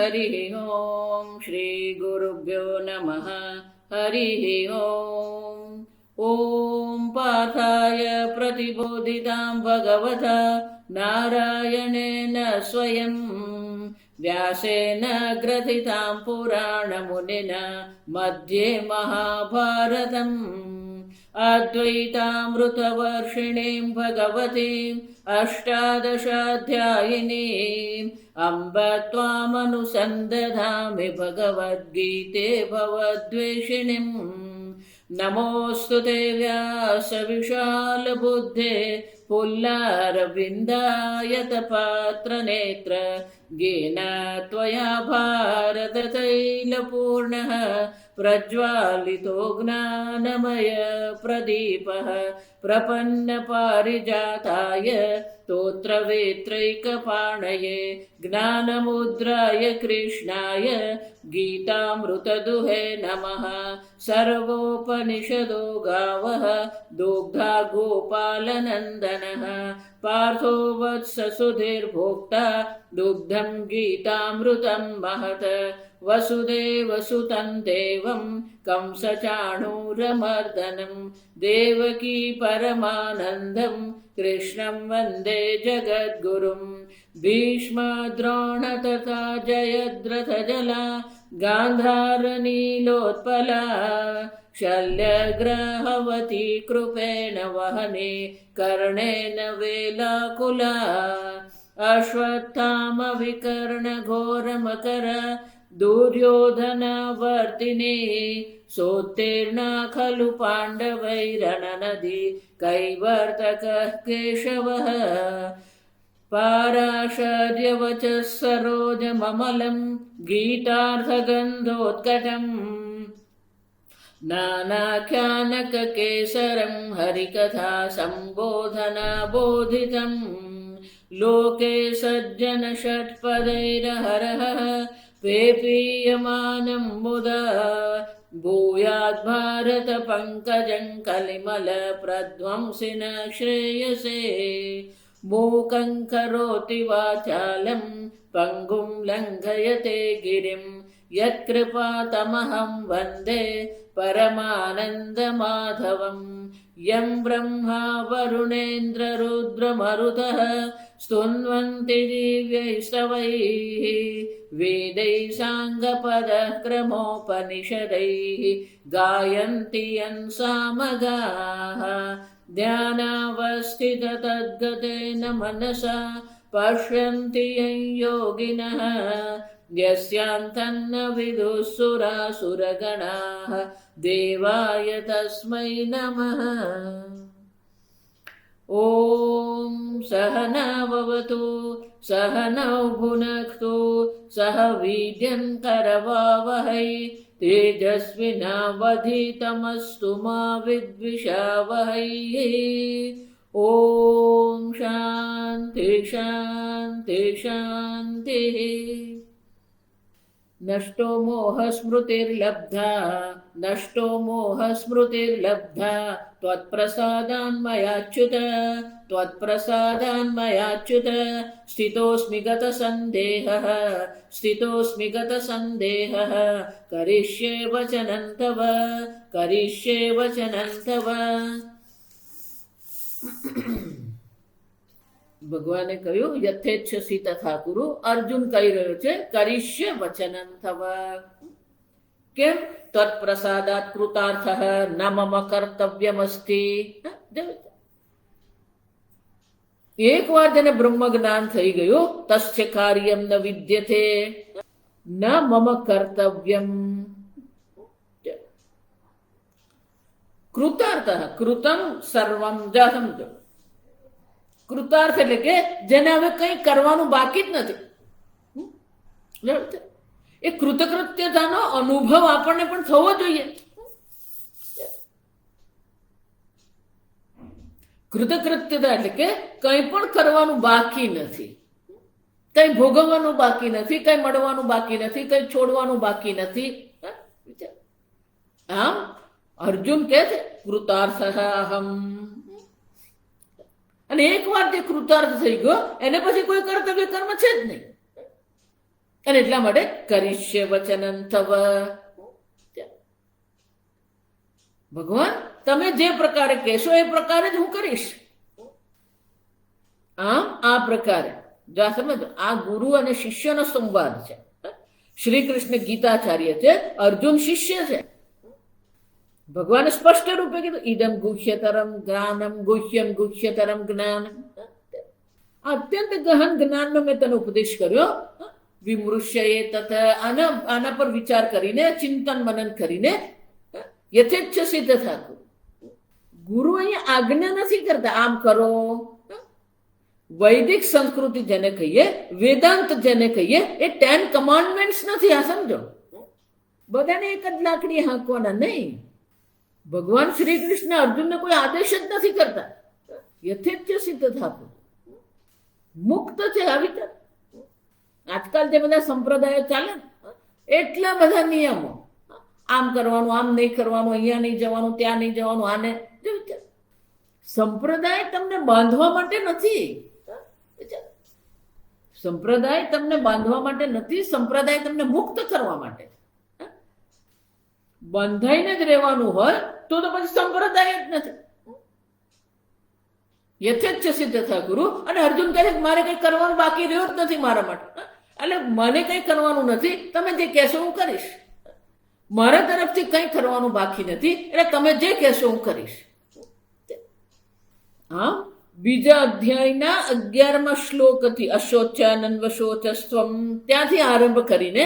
हरिः ॐ श्रीगुरुभ्यो नमः हरिः ॐ ॐ पार्थाय प्रतिबोधितां भगवता नारायणेन स्वयं व्यासेन ग्रथितां पुराणमुनिना मध्ये महाभारतम् अद्वैतामृतवर्षिणीं भगवतीम् अष्टादशाध्यायिनीम् अम्ब त्वामनुसन्दधामि भगवद्गीते भवद्वेषिणीम् नमोऽस्तु ते व्यासविशालबुद्धे पुल्लारविन्दायतपात्रनेत्र येन त्वया भारततैलपूर्णः प्रज्वालितो ज्ञानमय प्रदीपः प्रपन्नपारिजाताय स्तोत्रवेत्रैकपाणये ज्ञानमुद्राय कृष्णाय गीतामृतदुहे नमः। सर्वोपनिषदो गावः दुग्धा गोपालनन्दनः पार्थो वत्स सुधीर्भोक्ता दुग्धं गीतामृतं महत् वसुदेवसुतं देवं कंसचाणूरमर्दनं देवकी परमानन्दं कृष्णं वन्दे जगद्गुरुं भीष्मद्रोण तथा जयद्रथजला गान्धारनीलोत्पला शल्यग्रहवती कृपेण वहने कर्णेन वेलाकुला अश्वत्थामविकर्णघोरमकर दुर्योधनवर्तिने सोत्तीर्णा खलु पाण्डवैरणनदी कैवर्तकः केशवः पाराशर्यवचः सरोजममलं गीतार्थगन्धोत्कटम् नानाख्यानककेसरं हरिकथा सम्बोधनाबोधितम् लोके सज्जन षट्पदैरहरः पेपीयमानं मुदा भूयाद् भारत पंकजं कलिमल प्रध्वंसिन श्रेयसे मूकं करोति वाचालं पंगुं लङ्घयते गिरिं यत्कृपातमहं वन्दे परमानन्दमाधवम् यं ब्रह्मा वरुणेन्द्र रुद्रमरुतः स्तुन्वन्ति दिव्यैस्तवैः वेदैः साङ्गपदः क्रमोपनिषदैः गायन्ति यन्सामगाः ध्यानावस्थिततद्गतेन मनसा पश्यन्ति यं योगिनः यस्यान्तन्न विदुः सुरासुरगणाः देवाय तस्मै नमः। ॐ सहना भवतु सहनौ भुनक्तु सह वीर्यं करवावहै तेजस्विनावधीतमस्तु मा विद्विषावहै। ॐ शान्ति शान्ति शान्तिः। नष्टो मोहस्मृतिर्लब्धा नष्टो मोहस्मृतिर्लब्धा त्वत्प्रसादान्मयाच्युत त्वत्प्रसादान्मयाच्युत स्थितोऽस्मि गतसन्देहः स्थितोऽस्मि गतसन्देहः करिष्ये वचनं तव करिष्ये वचनं तव। ભગવાને કહ્યું યથેચ્છસી તથા કુરુ. અર્જુન કહી રહ્યો છે કરીષ્ય વચનં તવ. કેમ? તત્પ્રસાદાત કૃતાર્થઃ ન મમ કર્તવ્યમસ્તિ. એક વાર જેને બ્રહ્મ જ્ઞાન થઈ ગયું તસ્ય કાર્યમ ન વિદ્યતે ન મમ કર્તવ્યમ. કૃતાર્થ કૃતમ સર્વમ જહમ. કૃતાર્થ એટલે કે જેને હવે કંઈ કરવાનું બાકી જ નથી. એ કૃતકૃત્યતાનો અનુભવ આપણને પણ થવો જોઈએ. કૃતકૃત્યતા એટલે કે કંઈ પણ કરવાનું બાકી નથી, કંઈ ભોગવવાનું બાકી નથી, કંઈ મળવાનું બાકી નથી, કંઈ છોડવાનું બાકી નથી. આમ અર્જુન કહે છે કૃતાર્થ અહમ. અને એક વાર જે કૃતાર્થ થઈ ગયો એને પછી કોઈ કર્તવ્ય કર્મ છે જ નહીં. અને એટલા માટે કરીશ્ય વચનં તવ. ભગવાન તમે જે પ્રકારે કહેશો એ પ્રકારે જ હું કરીશ. આમ આ પ્રકારે જો આ સમજો, આ ગુરુ અને શિષ્યનો સંવાદ છે. શ્રી કૃષ્ણ ગીતાચાર્ય છે, અર્જુન શિષ્ય છે. ભગવાને સ્પષ્ટ રૂપે કીધું ઇદમ ગુહ્યતરમ જ્ઞાનમ ગુહ્યમ ગુહ્યતરમ જ્ઞાન. આ અત્યંત ગહન જ્ઞાનનો મેં તને ઉપદેશ કર્યો. વિમૃશ્ય એ તત, આના પર વિચાર કરીને ચિંતન મનન કરીને યથેચ્છ સિદ્ધ થાતું. ગુરુ અહીંયા આજ્ઞા નથી કરતા આમ કરો. વૈદિક સંસ્કૃતિ જેને કહીએ, વેદાંત જેને કહીએ, એ 10 કમાન્ડમેન્ટ્સ નથી. આ સમજો, બધાને એક જ લાકડી હાંકવાના નહીં. ભગવાન શ્રી કૃષ્ણ અર્જુનને કોઈ આદેશ જ નથી કરતા. યથેચ્છ સિદ્ધ થાતું મુક્ત છે. આવી આજકાલ જે બધા સંપ્રદાયો ચાલે એટલા બધા નિયમો, આમ કરવાનું, આમ નહીં કરવાનું, અહીંયા નહીં જવાનું, ત્યાં નહીં જવાનું, આને સંપ્રદાય તમને બાંધવા માટે નથી. સંપ્રદાય તમને બાંધવા માટે નથી. સંપ્રદાય તમને મુક્ત કરવા માટે. બંધાઈને જ રહેવાનું હોય તો પછી સંપ્રદાય જ નથી. યથેચ્છ સિદ્ધ થા ગુરુ. અને અર્જુન કહે છે મારે કઈ કરવાનું બાકી રહ્યો જ નથી મારા માટે. એટલે મને કઈ કરવાનું નથી, તમે જે કહેશો હું કરીશ. મારા તરફથી કઈ કરવાનું બાકી નથી, એટલે તમે જે કહેશો હું કરીશ. હા, બીજા અધ્યાયના 11મા શ્લોકથી અશોચ્યાનન્વશોચસ્ત્વમ ત્યાંથી આરંભ કરીને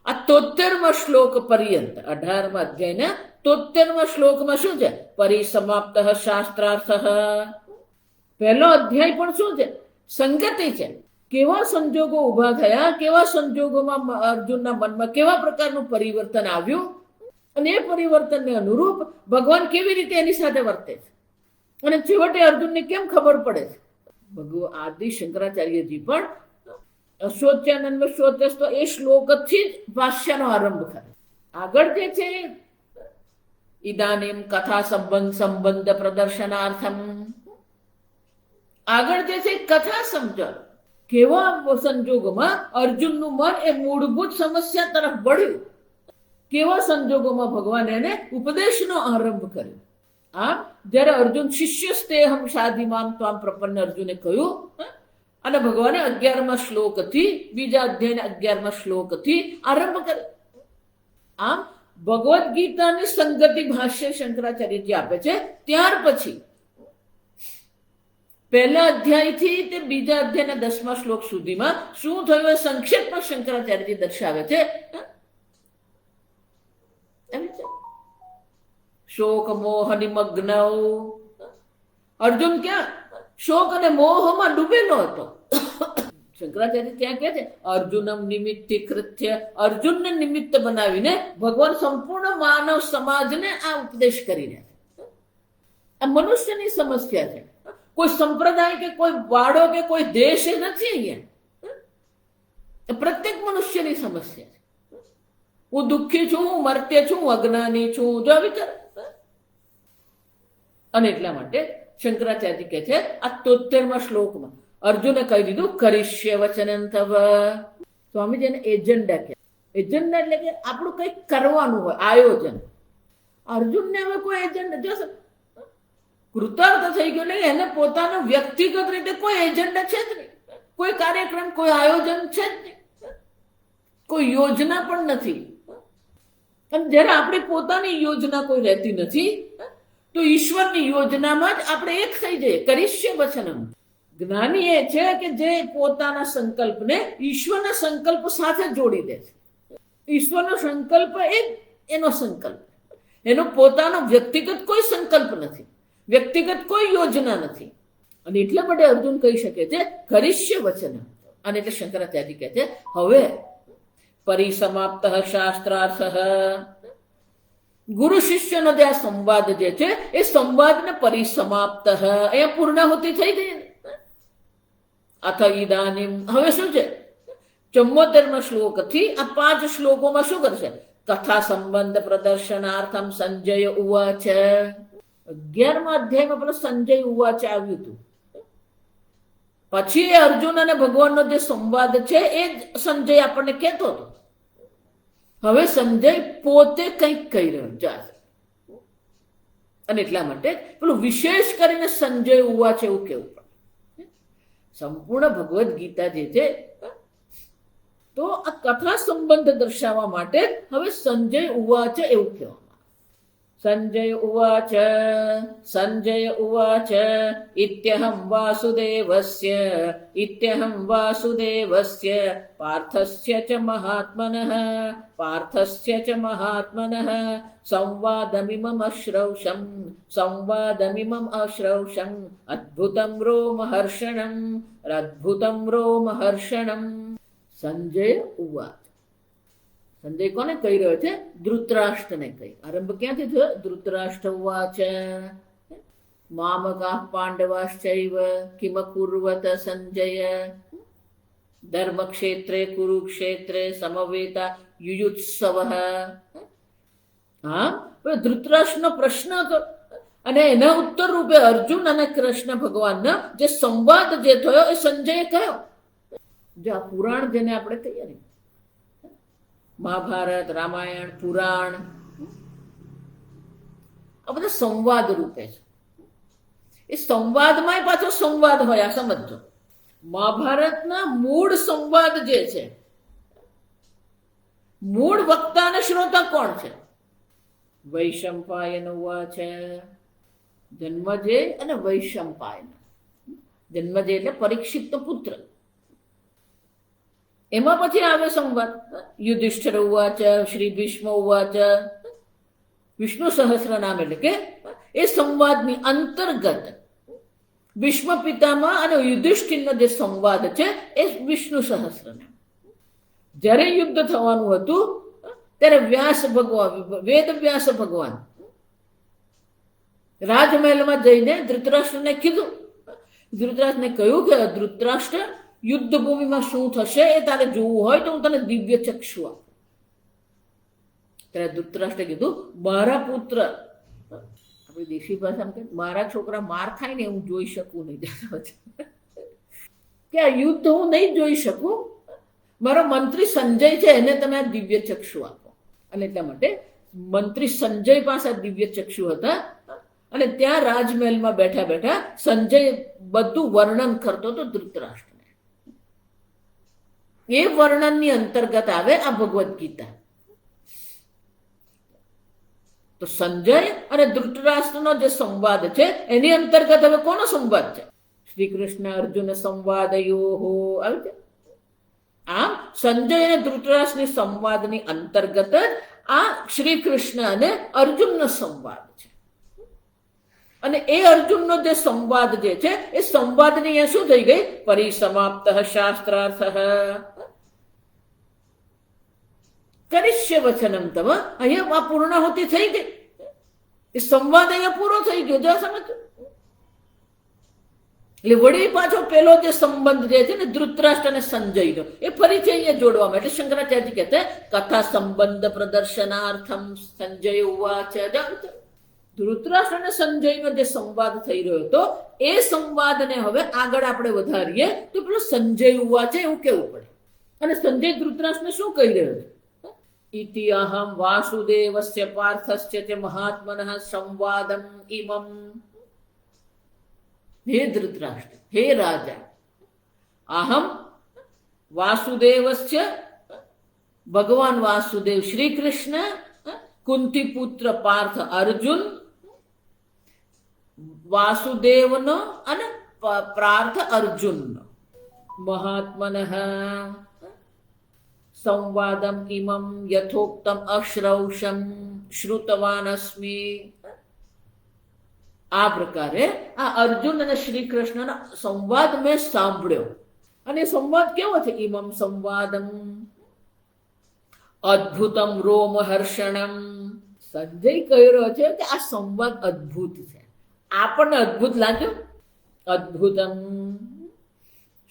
આ 73મા શ્લોક પર્યંત 18મા અધ્યાયના 73મા શ્લોકમાં શું છે? પરિસમાપ્ત શાસ્ત્રાર્થ. પહેલો અધ્યાય પણ શું છે? સંગતિ છે. કેવા સંજોગો ઉભા થયા, કેવા સંજોગોમાં અર્જુનના મનમાં કેવા પ્રકારનું પરિવર્તન આવ્યું, અને એ પરિવર્તનને અનુરૂપ ભગવાન કેવી રીતે એની સાથે વર્તે છે, અને છેવટે અર્જુનને કેમ ખબર પડે છે. ભગવાન આદિ શંકરાચાર્યજી પણ અશોચ્યાનંદ શોચસ્વ એ શ્લોકથી જ ભાષ્યનો આરંભ કરે. આગળ જે છે ઇદાનીમ કથા સંબંધ પ્રદર્શનાર્થમ, આગળ જે છે કથા સમજણ. કેવા સંજોગોમાં અર્જુનનું મન એ મૂળભૂત સમસ્યા તરફ વળ્યું, કેવા સંજોગોમાં ભગવાન એને ઉપદેશનો આરંભ કર્યો. આમ જ્યારે અર્જુન શિષ્યસ્તેહમ સાધિમામ ત્વામ પ્રપન્ન અર્જુને કહ્યું, અને ભગવાને 11મા શ્લોકથી, બીજા અધ્યાયના 11મા શ્લોકથી આરંભ કર્યો. આમ ભગવદ્ ગીતાની સંગતિ ભાષ્ય શંકરાચાર્યજી આપે છે. ત્યાર પછી પહેલા અધ્યાયથી તે બીજા અધ્યાયના 10મા શ્લોક સુધીમાં શું થયું એ સંક્ષેપમાં શંકરાચાર્યજી દર્શાવે છે. શોક મોહ નિમગ્ન. અર્જુન ક્યાં શોક અને મોહમાં ડૂબેલો હતો. શંકરાચાર્ય ત્યાં કહે છે અર્જુનમ નિમિત્તિ કૃત્ય. અર્જુનને નિમિત્ત બનાવીને ભગવાન સંપૂર્ણ માનવ સમાજને આ ઉપદેશ કરી રહ્યા છે. આ મનુષ્યની સમસ્યા છે. કોઈ સંપ્રદાય કે કોઈ વાડો કે કોઈ દેશ નથી. અહીંયા પ્રત્યેક મનુષ્યની સમસ્યા છે. હું દુઃખી છું, હું મર્ત્ય છું, હું અજ્ઞાની છું, જો વિચાર. અને એટલા માટે શંકરાચાર્ય કહે છે આ 73મા શ્લોકમાં અર્જુને કહી દીધું કરીશ્ય વચનં તવ. સ્વામીજીને એજન્ડા કહે. એજન્ડા એટલે કે આપણું કંઈક કરવાનું હોય, આયોજન. અર્જુનને હવે કોઈ એજન્ડા, જો કૃતાર્થ થઈ ગયો એટલે એને પોતાનો વ્યક્તિગત રીતે કોઈ એજન્ડા છે જ નહીં, કોઈ કાર્યક્રમ, કોઈ આયોજન છે જ નહીં, કોઈ યોજના પણ નથી. અને જ્યારે આપણી પોતાની યોજના કોઈ રહેતી નથી તો ઈશ્વરની યોજનામાં જ આપણે એક થઈ જઈએ. કરીશ્ય વચનમ. જ્ઞાની એ છે કે જે પોતાના સંકલ્પને ઈશ્વરના સંકલ્પ સાથે જોડી દે છે. ઈશ્વરનો સંકલ્પ એ એનો સંકલ્પ, એનો પોતાનો વ્યક્તિગત કોઈ સંકલ્પ નથી, વ્યક્તિગત કોઈ યોજના નથી. અને એટલા માટે અર્જુન કહી શકે છે કરીશ્ય વચનમ. અને એટલે શંકરાચાર્ય કહે છે હવે પરિસમાપ્ત શાસ્ત્રાર્થ. ગુરુ શિષ્યનો જે આ સંવાદ જે છે એ સંવાદને પરિસમાપ્ત, અહીંયા પૂર્ણાહુતિ થઈ ગઈ. અથ ઇદાનીમ, હવે શું છે 74મા શ્લોકથી આ 5 શ્લોકોમાં શું કરશે? કથા સંબંધ પ્રદર્શનાર્થમ સંજય ઉવાચ. 11મા અધ્યાયમાં પેલો સંજય ઉવાચ આવ્યું હતું. પછી એ અર્જુન અને ભગવાનનો જે સંવાદ છે એ સંજય આપણને કહેતો હતો. હવે સંજય પોતે કંઈક કહી રહ્યો જા, અને એટલા માટે પેલું વિશેષ કરીને સંજય ઉવા છે એવું કેવું પડે. સંપૂર્ણ ભગવદ્ ગીતા જે છે તો આ કથા સંબંધ દર્શાવવા માટે હવે સંજય ઉવા છે એવું કહેવામાં. સંજય ઉવાચ સંજય ઉવાચ ઇત્યહમ વાસુદેવસ્ય પાર્થસ્ય ચ મહાત્મનઃ સંવાદમિમમ અશ્રૌષમ અદ્ભુતમ રોમહર્ષણમ. સંજય ઉવાચ. સંજય કોને કહી રહ્યો છે? ધૃતરાષ્ટ્રને કહી. આરંભ ક્યાંથી થયો? ધૃતરાષ્ટ્ર ઉવાચ મામકાઃ પાંડવાશ્ચૈવ કિમ કુર્વત સંજય ધર્મક્ષેત્રે કુરુક્ષેત્રે સમવેતા યુયુત્સવઃ. હા, ધૃતરાષ્ટ્રનો પ્રશ્ન હતો અને એના ઉત્તર રૂપે અર્જુન અને કૃષ્ણ ભગવાનનો જે સંવાદ જે થયો એ સંજયે કહ્યો. જો આ પુરાણ જેને આપણે કહીએ ને, મહાભારત, રામાયણ, પુરાણ, આ બધા સંવાદ રૂપે છે. એ સંવાદમાં પાછો સંવાદ હોય. આ સમજો, મહાભારતના મૂળ સંવાદ જે છે, મૂળ વક્તા અને શ્રોતા કોણ છે? વૈશંપાયન ઉવાચ. જન્મજય અને વૈશંપાયન. જન્મજય એટલે પરીક્ષિતનો પુત્ર. એમાં પછી આવે સંવાદ. યુધિષ્ઠિર ઉવાચ શ્રી ભીષ્મ ઉવાચ. વિષ્ણુ સહસ્ર નામ એટલે કે એ સંવાદની અંતર્ગત ભીષ્મ પિતામહ અને યુધિષ્ઠિરનો જે સંવાદ છે એ વિષ્ણુ સહસ્ર નામ. જ્યારે યુદ્ધ થવાનું હતું ત્યારે વેદ વ્યાસ ભગવાન રાજમહેલમાં જઈને ધૃતરાષ્ટ્રને કીધું. ધૃતરાષ્ટ્રને કહ્યું કે ધૃતરાષ્ટ્ર, યુદ્ધ ભૂમિમાં શું થશે એ તારે જોવું હોય તો હું તને દિવ્ય ચક્ષુ આપું. ત્યારે ધૃતરાષ્ટ્રે કીધું, મારા પુત્ર, આપણી દેશી ભાષામાં કે મારા છોકરા માર ખાય ને હું જોઈ શકું નહીં, કે આ યુદ્ધ હું નહીં જોઈ શકું. મારો મંત્રી સંજય છે એને તમે આ દિવ્ય ચક્ષુ આપો. અને એટલા માટે મંત્રી સંજય પાસે દિવ્ય ચક્ષુ હતા અને ત્યાં રાજમહેલમાં બેઠા બેઠા સંજય બધું વર્ણન કરતો હતો ધૃતરાષ્ટ્ર. એ વર્ણનની અંતર્ગત આવે આ ભગવદ્ ગીતા. તો સંજય અને ધૃતરાષ્ટ્રનો જે સંવાદ છે એની અંતર્ગત હવે કોનો સંવાદ છે? શ્રી કૃષ્ણ અર્જુન સંવાદયોહો આવે છે. આમ સંજય અને ધૃતરાષ્ટ્રની સંવાદની અંતર્ગત જ આ શ્રી કૃષ્ણ અને અર્જુનનો સંવાદ છે. અને એ અર્જુનનો જે સંવાદ જે છે એ સંવાદની અહીંયા શું થઈ ગઈ? પરિસમાપ્ત શાસ્ત્રાર્થ કરિષ્ય વચનમ તમ. અહીંયા આ પૂર્ણાહુતિ થઈ ગઈ. એ સંવાદ અહીંયા પૂરો થઈ ગયો. જો સમજ. એટલે વળી પાછો પેલો જે સંબંધ જે છે ને ધૃતરાષ્ટ્ર અને સંજયનો, એ ફરીથી અહીંયા જોડવામાં. એટલે શંકરાચાર્ય કહેતે કથા સંબંધ પ્રદર્શનાર્થમ સંજય ઉવાચ. ધૃતરાષ્ટ્ર અને સંજયનો જે સંવાદ થઈ રહ્યો હતો એ સંવાદને હવે આગળ આપણે વધારીએ તો પેલો સંજય ઉવાચ એવું કેવું પડે. અને સંજય ધૃતરાષ્ટ્રને શું કહી રહ્યો છે? ઇતિ અહમ વાસુદેવસ્ય પાર્થસ્ય ચ મહાત્મનઃ સંવાદમ ઇમમ. હે ધૃતરાષ્ટ્ર, હે રાજા, અહમ વાસુદેવસ્ય, ભગવાન વાસુદેવ શ્રી કૃષ્ણ, કુંતી પુત્ર પાર્થ અર્જુન, વાસુદેવનો અને પાર્થ અર્જુનનો મહાત્મનઃ સંવાદમ ઇમમ યથોક્તમ અશ્રૌષમ શ્રુતવાન અસ્મિ. આ પ્રકારે આ અર્જુન અને શ્રી કૃષ્ણનો સંવાદ મેં સાંભળ્યો. અને સંવાદ કેવો છે? ઇમમ સંવાદમ અદ્ભુતમ રોમહર્ષણમ. સંજય કહી રહ્યો છે કે આ સંવાદ અદ્ભુત છે. આપણને અદ્ભુત લાગ્યો. અદ્ભુતમ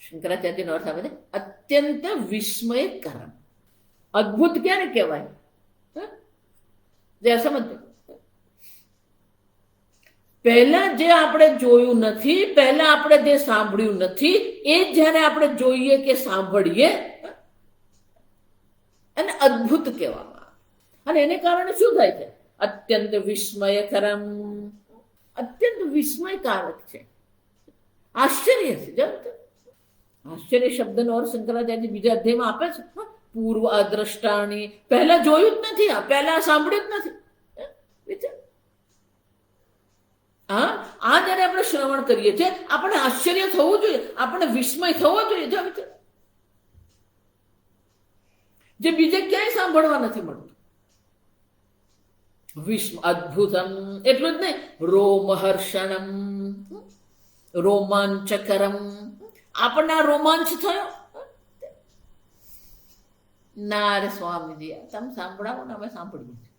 શંકરાચાર્યનો અર્થ આવે છે અત્યંત વિસ્મયકરમ. અદ્ભુત ક્યારે કહેવાય? સમજ. પહેલા જે આપણે જોયું નથી, પહેલા આપણે જે સાંભળ્યું નથી, એ જ્યારે આપણે જોઈએ કે સાંભળીએ અને અદ્ભુત કહેવામાં આવે. અને એને કારણે શું થાય છે? અત્યંત વિસ્મયકરમ, અત્યંત વિસ્મયકારક છે, આશ્ચર્ય છે. જાણતો આશ્ચર્ય શબ્દનો અર્થ શંકરાચાર્ય બીજા અધ્યાયમાં આપે છે. પૂર્વ અદ્રષ્ટાની, પહેલા જોયું જ નથી, આ પહેલા સાંભળ્યું જ નથી. હા, આ જયારે આપણે શ્રવણ કરીએ છીએ, આપણે આશ્ચર્ય થવું જોઈએ, આપણે વિસ્મય થવો જોઈએ, જે બીજે ક્યાંય સાંભળવા નથી મળતું. અદ્ભુતમ એટલું જ નહીં, રોમહર્ષણમ, રોમાંચકરમ, આપણને આ રોમાંચ થયો. ના રે સ્વામીજી, તમે સાંભળાવો ને, અમે સાંભળીએ છીએ.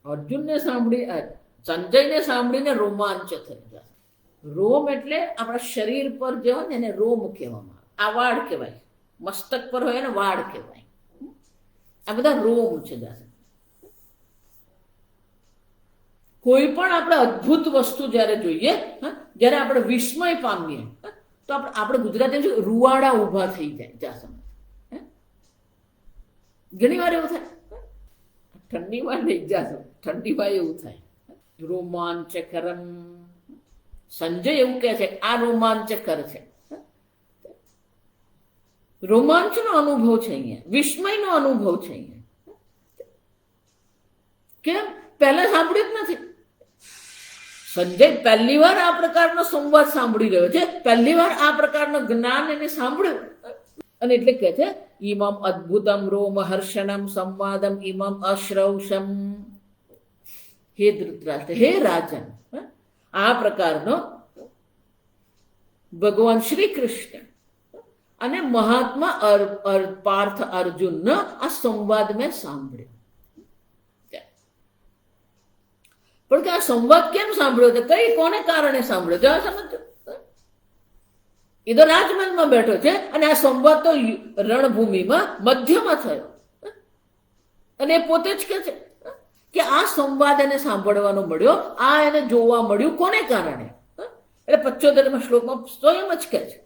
અર્જુનને સાંભળી, સંજયને સાંભળીને રોમાંચ થઈ જાય. રોમ એટલે આપણા શરીર પર જે હોય ને એને રોમ કહેવામાં આવે. આ વાળ કહેવાય, મસ્તક પર હોય ને વાળ કહેવાય. આ બધા રોમ છે. કોઈ પણ આપણે અદ્ભુત વસ્તુ જ્યારે જોઈએ, જ્યારે આપણે વિસ્મય પામીએ, તો આપણે ગુજરાતી રૂવાડા ઊભા થઈ જાય. ઘણી વાર એવું થાય, ઠંડીમાં નહીં જાશો, ઠંડીમાં એવું થાય. રોમાંચકરમ, સંજય એવું કહે છે, આ રોમાંચકર છે. રોમાંચનો અનુભવ છે અહીંયા, વિસ્મયનો અનુભવ છે અહીંયા. કેમ? પહેલા સાંભળ્યું જ નથી. સંજય પહેલી વાર આ પ્રકારનો સંવાદ સાંભળી રહ્યો છે, પહેલી વાર આ પ્રકારનું જ્ઞાન એને સાંભળ્યું. અને એટલે કહે છે, ઇમમ અદ્ભુતમ રોમહર્ષણમ સંવાદમ ઇમમ અશ્રૌષમ. હે ધૃતરાષ્ટ્ર, હે રાજન, આ પ્રકારનો ભગવાન શ્રી કૃષ્ણ અને મહાત્મા પાર્થ અર્જુનનો આ સંવાદ મેં સાંભળ્યો. પણ કે આ સંવાદ કેમ સાંભળ્યો છે, કઈ કોને કારણે સાંભળ્યો છે, સમજો. એ તો રાજમહેલમાં બેઠો છે અને આ સંવાદ તો રણભૂમિમાં મધ્યમાં થયો. અને એ પોતે જ કહે છે કે આ સંવાદ એને સાંભળવાનો મળ્યો, આ એને જોવા મળ્યું, કોને કારણે? એટલે 75મા શ્લોકમાં સ્વયં જ કહે છે,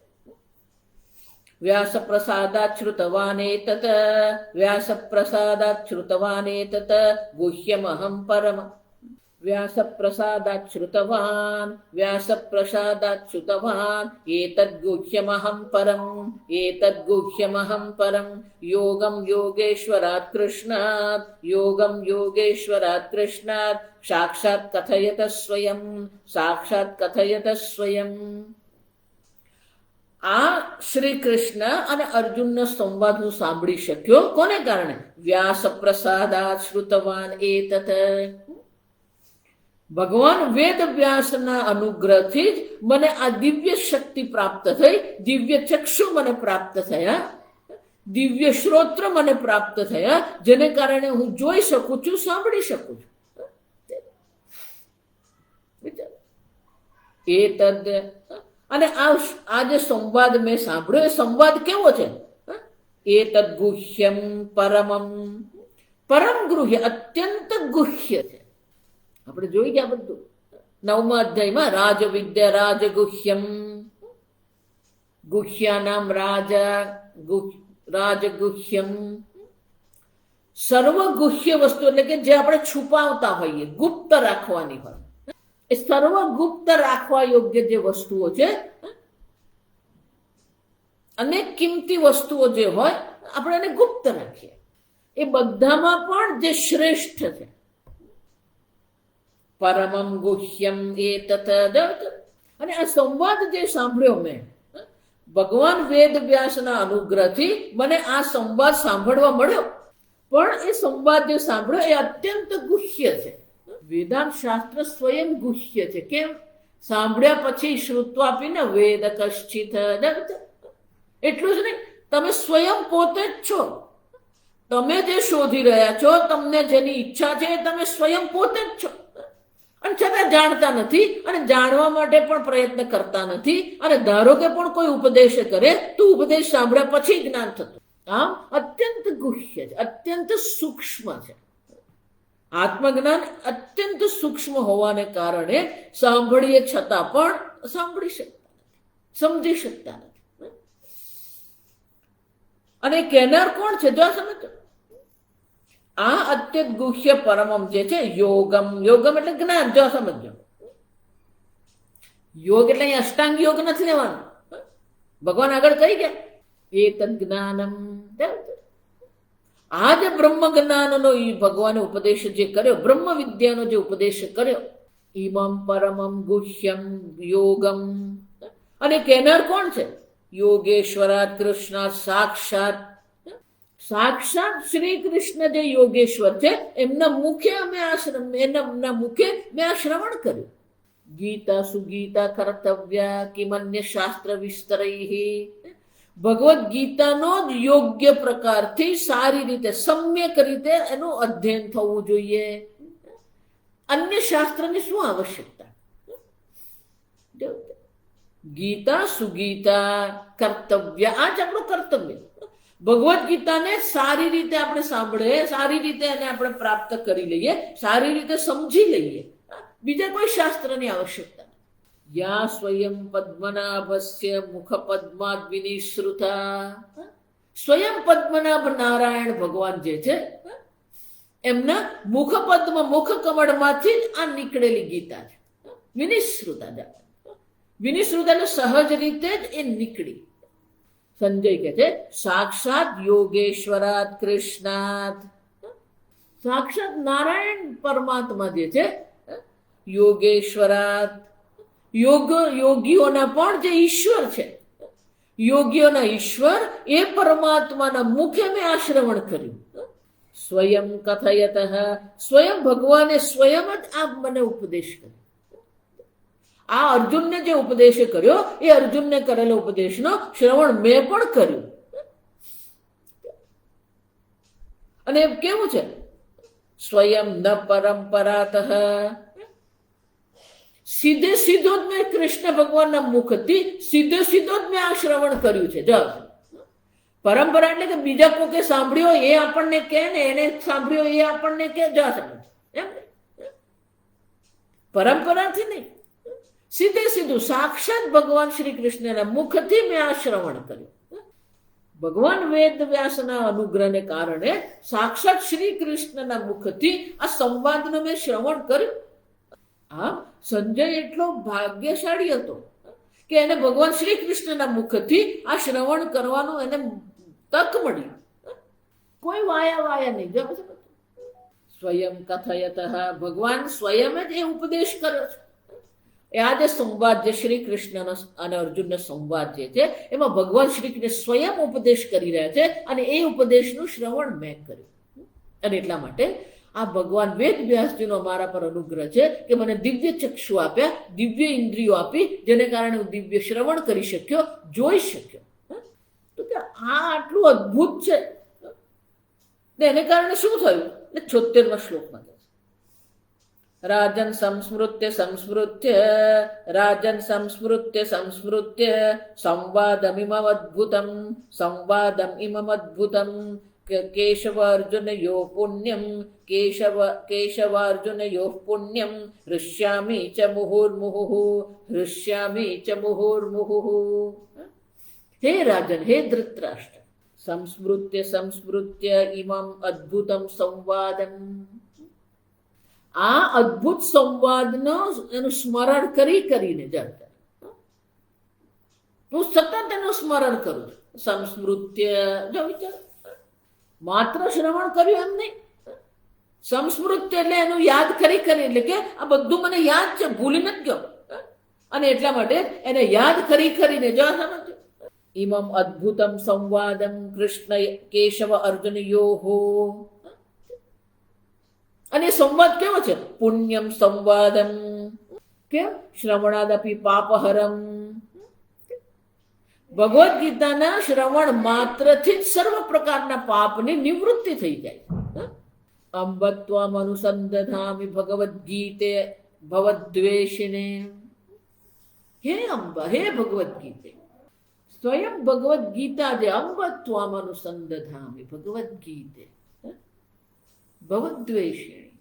વ્યાસ પ્રસાદાત શ્રુતવાનેતત, વ્યાસ પ્રસાદાત શ્રુતવાનેતત ગુહ્યમહં પરમ. વ્યાસ પ્રસાદાત શ્રુતવાન, વ્યાસ પ્રસાદાત શ્રુતવાન એતદ ગુહ્યમહં પરમ, એતદ ગુહ્યમહં પરમ. યોગમ યોગેશ્વરાત કૃષ્ણાત, યોગમ યોગેશ્વરાત કૃષ્ણાત સાક્ષાત કથયત સ્વયં, સાક્ષાત કથયત સ્વયં. આ શ્રી કૃષ્ણ અને અર્જુનનો સંવાદ હું સાંભળી શક્યો, કોને કારણે? વ્યાસ પ્રસાદાત શ્રુતવાન એતત. ભગવાન વેદ વ્યાસના અનુગ્રહથી જ મને આ દિવ્ય શક્તિ પ્રાપ્ત થઈ, દિવ્ય ચક્ષુ મને પ્રાપ્ત થયા, દિવ્ય શ્રોત્ર મને પ્રાપ્ત થયા, જેને કારણે હું જોઈ શકું છું, સાંભળી શકું છું. એતદ, અને આ જે સંવાદ મેં સાંભળ્યો, એ સંવાદ કેવો છે? એતદ ગુહ્યમ પરમમ, પરમ ગુહ્ય, અત્યંત ગુહ્ય છે. આપણે જોઈ ગયા બધું 9મા અધ્યાયમાં, રાજવિદ્યા રાજગુહ્યમ, ગુહ્યાનામ રાજગુહ્યમ. સર્વ ગુહ્ય વસ્તુ એટલે કે જે આપણે છુપાવતા હોઈએ, ગુપ્ત રાખવાની હોય, એ સર્વ ગુપ્ત રાખવા યોગ્ય જે વસ્તુઓ છે, અનેક કિંમતી વસ્તુઓ જે હોય, આપણે એને ગુપ્ત રાખીએ. એ બધામાં પણ જે શ્રેષ્ઠ છે, પરમમ ગુહ્યમ એતત. અને આ સંવાદ જે સાંભળ્યો મેં, ભગવાન વેદ વ્યાસના અનુગ્રહથી મને આ સંવાદ સાંભળવા મળ્યો, પણ એ સંવાદ જે સાંભળ્યો એ અત્યંત ગુહ્ય છે. વેદાંત શાસ્ત્ર સ્વયં ગુહ્ય છે. કેમ? સાંભળ્યા પછી શ્રુત્વાપીને વેદ કશ્ચિત. એટલું જ નહીં, તમે સ્વયં પોતે જ છો. તમે જે શોધી રહ્યા છો, તમને જેની ઈચ્છા છે, તમે સ્વયં પોતે જ છો. અને છતાં જાણતા નથી, અને જાણવા માટે પણ પ્રયત્ન કરતા નથી. અને ધારો કે પણ કોઈ ઉપદેશ કરે તો ઉપદેશ સાંભળ્યા પછી જ્ઞાન થતું. આમ અત્યંત ગુહ્ય છે, અત્યંત સૂક્ષ્મ છે. આત્મજ્ઞાન અત્યંત સૂક્ષ્મ હોવાને કારણે સાંભળીએ છતાં પણ સાંભળી શકતા નથી, સમજી શકતા નથી. અને કહેનાર કોણ છે? જો સમજો, આ અત્યંત ગુહ્ય પરમમ જે છે યોગમ, યોગમ એટલે જ્ઞાન. જો સમજો, યોગ એટલે અહીં અષ્ટાંગ યોગ નથી લેવાનું. ભગવાન આગળ કહી ગયા એતદ જ્ઞાનમ. આ જે બ્રહ્મ જ્ઞાનનો ભગવાને ઉપદેશ જે કર્યો, બ્રહ્મ વિદ્યાનો જે ઉપદેશ કર્યો, ઇમમ પરમમ ગુહ્યમ યોગમ. અને કહેનાર કોણ છે? યોગેશ્વરાત કૃષ્ણ. સાક્ષાત સાક્ષાત શ્રી કૃષ્ણ જે યોગેશ્વર છે, એમના મુખે અમે એમના મુખે મેં આ શ્રવણ કર્યું. ગીતા સુગીતા કર્તવ્યા કિમન્ય શાસ્ત્ર વિસ્તરૈ. ભગવદ્ ગીતાનો જ યોગ્ય પ્રકારથી સારી રીતે સમ્યક રીતે એનું અધ્યયન થવું જોઈએ. અન્ય શાસ્ત્રની શું આવશ્યકતા? ગીતા સુગીતા કર્તવ્ય, આ જ આપણું કર્તવ્ય. ભગવદ્ ગીતાને સારી રીતે આપણે સાંભળીએ, સારી રીતે એને આપણે પ્રાપ્ત કરી લઈએ, સારી રીતે સમજી લઈએ. બીજા કોઈ શાસ્ત્રની આવશ્યકતા નથી. યા સ્વયં પદ્મનાભસ્ય મુખ પદ્માદ વિનિશ્રુતા. સ્વયં પદ્મનાભ નારાયણ ભગવાન જે છે, એમના મુખ પદ્મ, મુખ કમળમાંથી જ આ નીકળેલી ગીતા છે. વિનિશ્રુતા, વિનિશ્રુતા એટલે સહજ રીતે જ એ નીકળી. સંજય કહે છે સાક્ષાત યોગેશ્વરાત કૃષ્ણાત. સાક્ષાત નારાયણ પરમાત્મા જે છે, યોગેશ્વરાત, યોગીઓના પણ જે ઈશ્વર છે, યોગીઓના ઈશ્વર એ પરમાત્માના મુખે મેં આ શ્રવણ કર્યું. સ્વયં કથયત, સ્વયં ભગવાને સ્વયં જ આ મને ઉપદેશ કર્યો. આ અર્જુનને જે ઉપદેશ કર્યો, એ અર્જુનને કરેલો ઉપદેશનો શ્રવણ મેં પણ કર્યું. અને કેવું છે? સ્વયં ન પરંપરાત, સીધે સીધો જ મેં કૃષ્ણ ભગવાનના મુખથી સીધો સીધો જ મેં આ શ્રવણ કર્યું છે. જો પરંપરા એટલે કે બીજા કોકે સાંભળ્યો એ આપણને કહે ને એને સાંભળ્યો એ આપણને કહે. જો એમ પરંપરાથી નહીં, સીધે સીધું સાક્ષાત ભગવાન શ્રી કૃષ્ણના મુખથી મેં આ શ્રવણ કર્યું. ભગવાન વેદ વ્યાસના અનુગ્રહને કારણે સાક્ષાત શ્રી કૃષ્ણના મુખથી આ સંવાદનું મેં શ્રવણ કર્યું. આમ સંજય એટલો ભાગ્યશાળી હતો કે એને ભગવાન શ્રી કૃષ્ણના મુખથી આ શ્રવણ કરવાનું એને તક મળી. કોઈ વાયા નહીં. જો સ્વયં કથયત, ભગવાન સ્વયં જ એ ઉપદેશ કર્યો છે. એ આ જે સંવાદ જે શ્રી કૃષ્ણ અને અર્જુનનો સંવાદ જે છે, એમાં ભગવાન શ્રી કૃષ્ણ સ્વયં ઉપદેશ કરી રહ્યા છે અને એ ઉપદેશનું શ્રવણ મેં કર્યું. અને એટલા માટે આ ભગવાન વેદ વ્યાસજીનો મારા પર અનુગ્રહ છે કે મને દિવ્ય ચક્ષુ આપ્યા, દિવ્ય ઇન્દ્રિયો આપી, જેને કારણે હું દિવ્ય શ્રવણ કરી શક્યો, જોઈ શક્યો. તો કે આ આટલું અદ્ભુત છે. એને કારણે શું થયું? 76મા શ્લોકમાં રાજન સંસ્મૃત્ય સંસ્મૃત્ય, રાજન સંસ્મૃત્ય સંસ્મૃત્ય સંવાદમિમમદ્ભુતમ, સંવાદમિમમદ્ભુતમ કેશવ અર્જુનયો પુણ્યમ, કેશવાર્જુનયો પુણ્યમ હૃષ્યામિ ચ મુહુર્મુહુઃ, હૃષ્યામિ ચ મુહુર્મુહુઃ. હે રાજન, હે ધૃતરાષ્ટ્ર, સંસ્મૃત્ય સંસ્મૃત્ય ઇમમ અદ્ભુતમ સંવાદમ. આ અદ્ભુત સંવાદનો એનું સ્મરણ કરીને જતા હું સતત એનું સ્મરણ કરું છું. સંસ્મૃત્ય, જો વિચાર, માત્ર શ્રવણ કર્યું એમ નહીં, સંસ્મૃત્ય એટલે એનું યાદ કરી એટલે કે આ બધું મને યાદ છે, ભૂલી નથી ગયો. અને એટલા માટે એને યાદ કરીને જો સમજો ઇમમ અદ્ભુતમ સંવાદમ કૃષ્ણ કેશવ અર્જુનયોહો. અને સંવાદ કેવો છે? પુણ્યમ સંવાદમ, કેમ? શ્રવણાદપી પાપહરમ. ભગવદ્ ગીતાના શ્રવણ માત્રથી જ સર્વ પ્રકારના પાપની નિવૃત્તિ થઈ જાય. અંબત્વામ અનુસંદધામિ ભગવદ્ ગીતે ભવદ્વેષિને. હે અંબા, હે ભગવદ્ ગીતે, સ્વયં ભગવદ્ ગીતા જે અંબત્વામ અનુસંદધામિ ભગવદ્ ગીતે ભવદ્વેષિણી,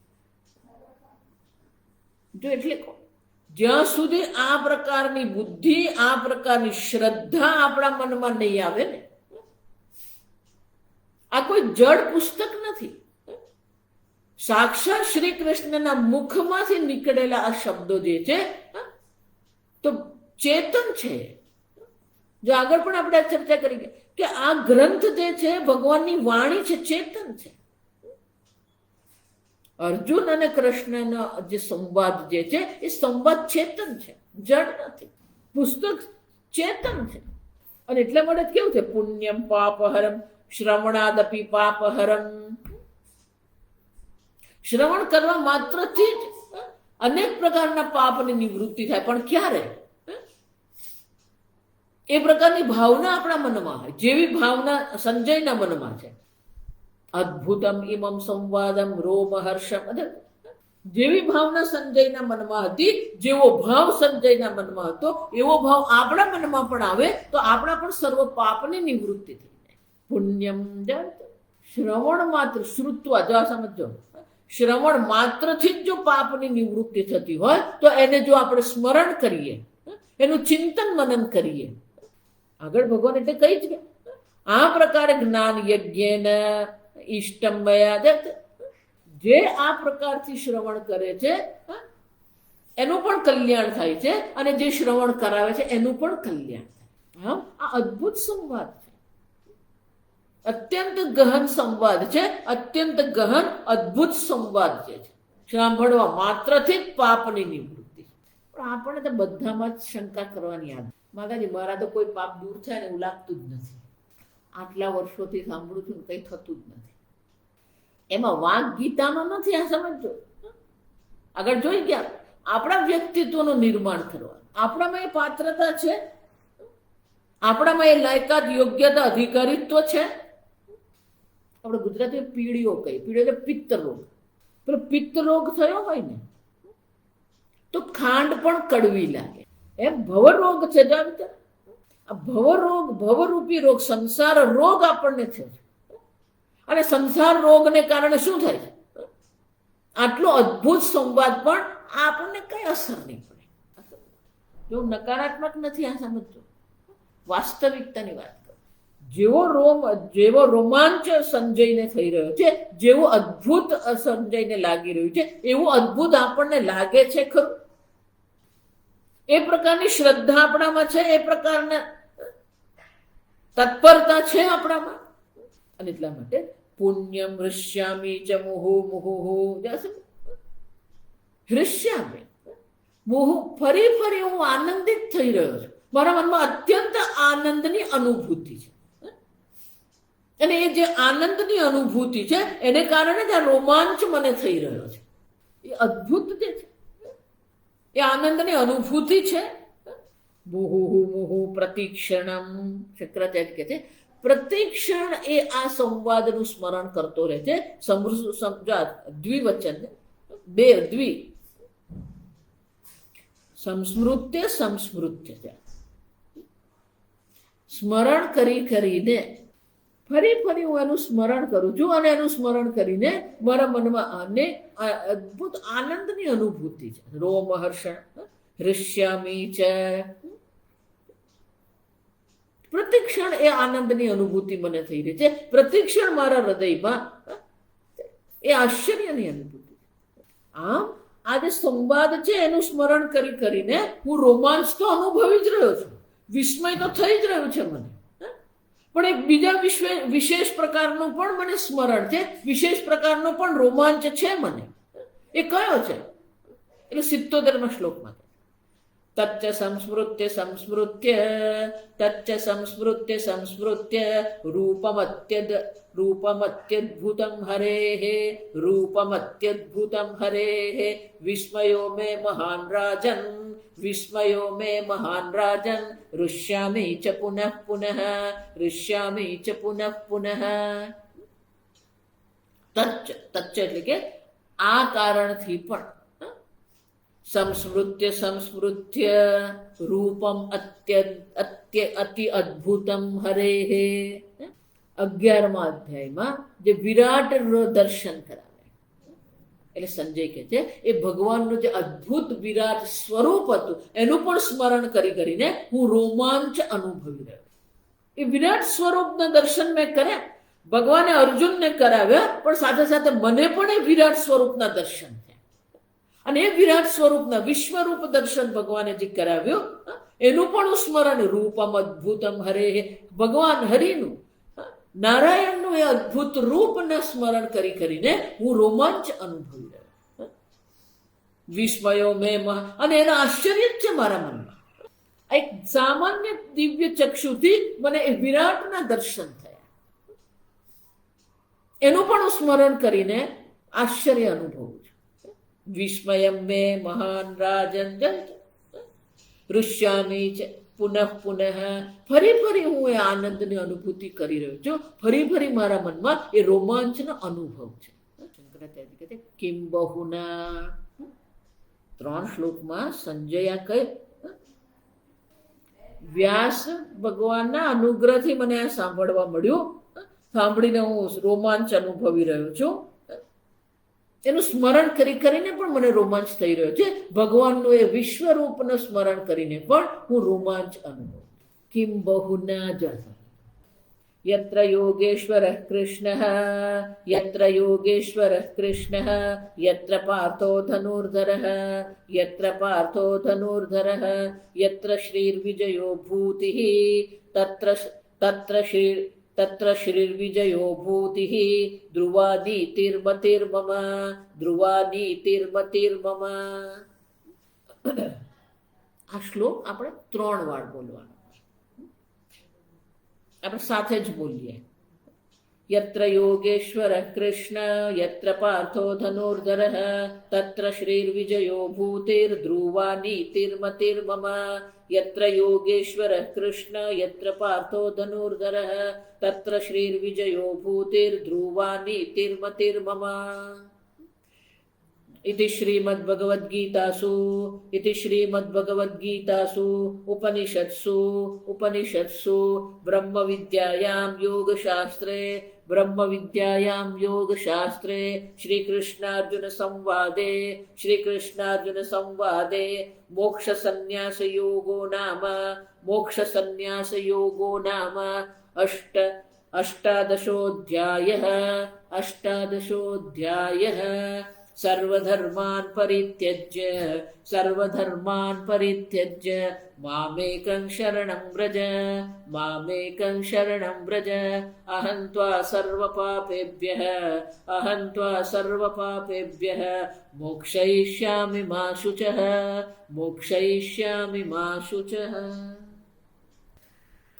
જો એટલે કહું, જ્યાં સુધી આ પ્રકારની બુદ્ધિ, આ પ્રકારની શ્રદ્ધા આપણા મનમાં નહીં આવે ને, આ કોઈ જડ પુસ્તક નથી, સાક્ષાત શ્રી કૃષ્ણના મુખમાંથી નીકળેલા આ શબ્દો જે છે તો ચેતન છે. જો આગળ પણ આપણે ચર્ચા કરી કે આ ગ્રંથ જે છે ભગવાનની વાણી છે, ચેતન છે. અર્જુન અને કૃષ્ણનો જે સંવાદ જે છે એ સંવાદ ચેતન છે, જડ નથી. પુસ્તક ચેતન છે. અને એટલા માટે કેવું છે, પુણ્યમ પાપહરમ શ્રવણાદપી પાપહરમ. શ્રવણ કરવા માત્રથી જ અનેક પ્રકારના પાપની નિવૃત્તિ થાય. પણ ક્યારે? એ પ્રકારની ભાવના આપણા મનમાં હોય, જેવી ભાવના સંજયના મનમાં છે. અદ્ભુતમ ઇમમ સંવાદમ રોમહર્ષમ. જેવી ભાવના સંજયના મનમાં હતી, જેવો ભાવ સંજયના મનમાં હતો, એવો ભાવ આપણા મનમાં પણ આવે તો આપણા પણ સર્વ પાપની નિવૃત્તિ થઈ જાય. પુણ્યમ શ્રવણ માત્ર શ્રુત્વા, જો સમજો, શ્રવણ માત્રથી જ જો પાપની નિવૃત્તિ થતી હોય તો એને જો આપણે સ્મરણ કરીએ, એનું ચિંતન મનન કરીએ, આગળ ભગવાન એટલે કઈ જ આ પ્રકારે જ્ઞાન યજ્ઞ ઇષ્ટમયા, જે આ પ્રકારથી શ્રવણ કરે છે એનું પણ કલ્યાણ થાય છે, અને જે શ્રવણ કરાવે છે એનું પણ કલ્યાણ થાય. આ અદ્ભુત સંવાદ છે, અત્યંત ગહન સંવાદ છે, અત્યંત ગહન અદ્ભુત સંવાદ છે. સાંભળવા માત્રથી જ પાપની નિવૃત્તિ. પણ આપણે તો બધામાં જ શંકા કરવાની યાદ, માતાજી મારા તો કોઈ પાપ દૂર થાય ને એવું લાગતું જ નથી. આટલા વર્ષોથી સાંભળું છું કંઈ થતું જ નથી. એમાં વાંક ગીતામાં નથી. આ સમજો, આગળ જોઈ ગયા, આપણા વ્યક્તિત્વનું નિર્માણ કરવાનું, આપણામાં એ પાત્રતા છે, આપણામાં એ લાયકાત, યોગ્યતા, અધિકારીત્વ છે. આપણે ગુજરાતી પીળીઓ કહી, પીળીઓ એટલે પિત્ત રોગ. પેલો પિત્ત રોગ થયો હોય ને તો ખાંડ પણ કડવી લાગે. એમ ભવરોગ છે, જાણતા? આ ભવરોગ, ભવરૂપી રોગ, સંસાર રોગ આપણને થયો છે. અને સંસાર રોગને કારણે શું થાય છે? આટલો અદ્ભુત સંવાદ પણ આપણને કઈ અસર નહીં પડે. જો નકારાત્મક નથી, આ સમજો, વાસ્તવિકતાની વાત કરો. જેવો રોમાંચ સંજયને થઈ રહ્યો છે, જેવો અદ્ભુત સંજયને લાગી રહ્યું છે, એવું અદ્ભુત આપણને લાગે છે ખરું? એ પ્રકારની શ્રદ્ધા આપણામાં છે, એ પ્રકારના તત્પરતા છે આપણામાં. અને એટલા માટે પુણ્યમ હૃષ્યામી ચ મુહુ મુહુ, હૃષ્યામી મુહુ, ફરી ફરી હું આનંદિત થઈ રહ્યો છું. મારા મનમાં અત્યંત આનંદની અનુભૂતિ છે. અને એ જે આનંદની અનુભૂતિ છે એને કારણે જ આ રોમાંચ મને થઈ રહ્યો છે. એ અદ્ભુત જે છે એ આનંદની અનુભૂતિ છે. મુહુ મુહુ પ્રતિક્ષણમ, શંકરાચાર્ય કહે છે પ્રતિક્ષણ એ આ સંવાદનું સ્મરણ કરતો રહે છે. દ્વિવચન, બે દ્વિ, સંસ્મૃત્ય સંસ્મૃત્ય, સ્મરણ કરી કરીને ફરી ફરી હું એનું સ્મરણ કરું છું, અને એનું સ્મરણ કરીને મારા મનમાં અનેક અદ્ભુત આનંદની અનુભૂતિ છે. રોમહર્ષણ હૃષ્યામી ચ, પ્રતિક્ષણ એ આનંદની અનુભૂતિ મને થઈ રહી છે. પ્રતિક્ષણ મારા હૃદયમાં એ આશ્ચર્યની અનુભૂતિ. આમ આ જે સંવાદ છે એનું સ્મરણ કરી કરીને હું રોમાંચ તો અનુભવી જ રહ્યો છું, વિસ્મય તો થઈ જ રહ્યું છે મને. પણ એક બીજા વિશેષ પ્રકારનું પણ મને સ્મરણ છે, વિશેષ પ્રકારનો પણ રોમાંચ છે મને. એ કયો છે? એટલે 77મા શ્લોકમાં તચ્ચ સંસ્મૃત્ય સંસ્મૃત્ય, તચ્ચ સંસ્મૃત્ય સંસ્મૃત્ય, રૂપમત્યદ્ભુતમ હરેઃ, રૂપમત્યદ્ભુતમ હરેઃ, વિસ્મયો મે મહાન રાજન, વિસ્મયો મે મહાન રાજન, ઋષ્યામિ ચ પુનઃ પુનઃ, ઋષ્યામિ ચ પુનઃ પુનઃ. તચ્ચ, તચ્ચ એટલે કે આ કારણથી પણ સંસ્મૃત્ય સંસ્મૃત્ય, રૂપમ અતિ અદ્ભુતમ હરેઃ. 11મા અધ્યાયમાં જે વિરાટ દર્શન કરાવે એટલે સંજય કહે છે એ ભગવાનનું જે અદ્ભુત વિરાટ સ્વરૂપ હતું એનું પણ સ્મરણ કરીને હું રોમાંચ અનુભવી રહ્યો. એ વિરાટ સ્વરૂપના દર્શન મેં કર્યા, ભગવાને અર્જુનને કરાવ્યા, પણ સાથે સાથે મને પણ એ વિરાટ સ્વરૂપના દર્શન થયા. અને એ વિરાટ સ્વરૂપના વિશ્વરૂપ દર્શન ભગવાને જે કરાવ્યું એનું પણ હું સ્મરણ, રૂપમ અદ્ભુતમ હરે, ભગવાન હરિનું નારાયણનું એ અદ્ભુત રૂપના સ્મરણ કરીને હું રોમાંચ અનુભવી રહ્યો. વિસ્મયો મેં, અને એના આશ્ચર્ય જ છે મારા મનમાં. એક સામાન્ય દિવ્ય ચક્ષુથી મને એ વિરાટના દર્શન થયા, એનું પણ હું સ્મરણ કરીને આશ્ચર્ય અનુભવું છું. વિસ્મયમ મે મહાન રાજન ઋષ્યામી છે પુનઃ પુનઃ, ફરી ફરી હું એ આનંદની અનુભૂતિ કરી રહ્યો છું, ફરી ફરી મારા મનમાં એ રોમાંચનો અનુભવ છે. શંકરાચાર્ય કહે કિમ બહુના, 3 શ્લોકમાં સંજય કહે વ્યાસ ભગવાનના અનુગ્રહથી મને આ સાંભળવા મળ્યું, સાંભળીને હું રોમાંચ અનુભવી રહ્યો છું. એનું સ્મરણ કરીને પણ મને રોમાંચ થઈ રહ્યો છે, ભગવાનનું એ વિશ્વરૂપનું સ્મરણ કરીને પણ હું રોમાંચ અનુભવ. કિમ બહુના જન યત્ર યોગેશ્વરઃ કૃષ્ણઃ, યત્ર યોગેશ્વરઃ કૃષ્ણઃ, યત્ર પાર્થો ધનુર્ધરઃ, યત્ર પાર્થો ધનુર્ધરઃ, યત્ર શ્રીર્વિજયો ભૂતિઃ, તત્ર શ્રીર્વિજયો ભૂતિઃ, ધ્રુવાદીતિર્મતિર્મમ, ધ્રુવાદીતિર્મતિર્મમ. આ શ્લોક આપણે 3 વાર બોલવાનો, આપણે સાથે જ બોલીએ. યત્ર યોગેશ્વરઃ કૃષ્ણ, યત્ર પાર્થો ધનુર્ધરઃ, તત્ર શ્રીર્વિજયો ભૂતિર્ધ્રુવાનીતિર્મતિર્મમ, યત્ર યોગેશ્વરઃ કૃષ્ણ, યત્ર પાર્થો ધનુર્ધરઃ, તત્ર શ્રીર્વિજયો ભૂતિર્ધ્રુવાનીતિર્મતિર્મમ. इति श्रीमद्भगवद्गीतासु उपनिषत्सु ब्रह्मविद्यायां योगशास्त्रे श्रीकृष्णार्जुन संवादे मोक्षसन्न्यासयोगो नाम अष्टादशोऽध्यायः. सर्वधर्मान् परित्यज्य मामेकं शरणं व्रज अहं त्वा सर्वपापेभ्यः मोक्षयिष्यामि मा शुचः.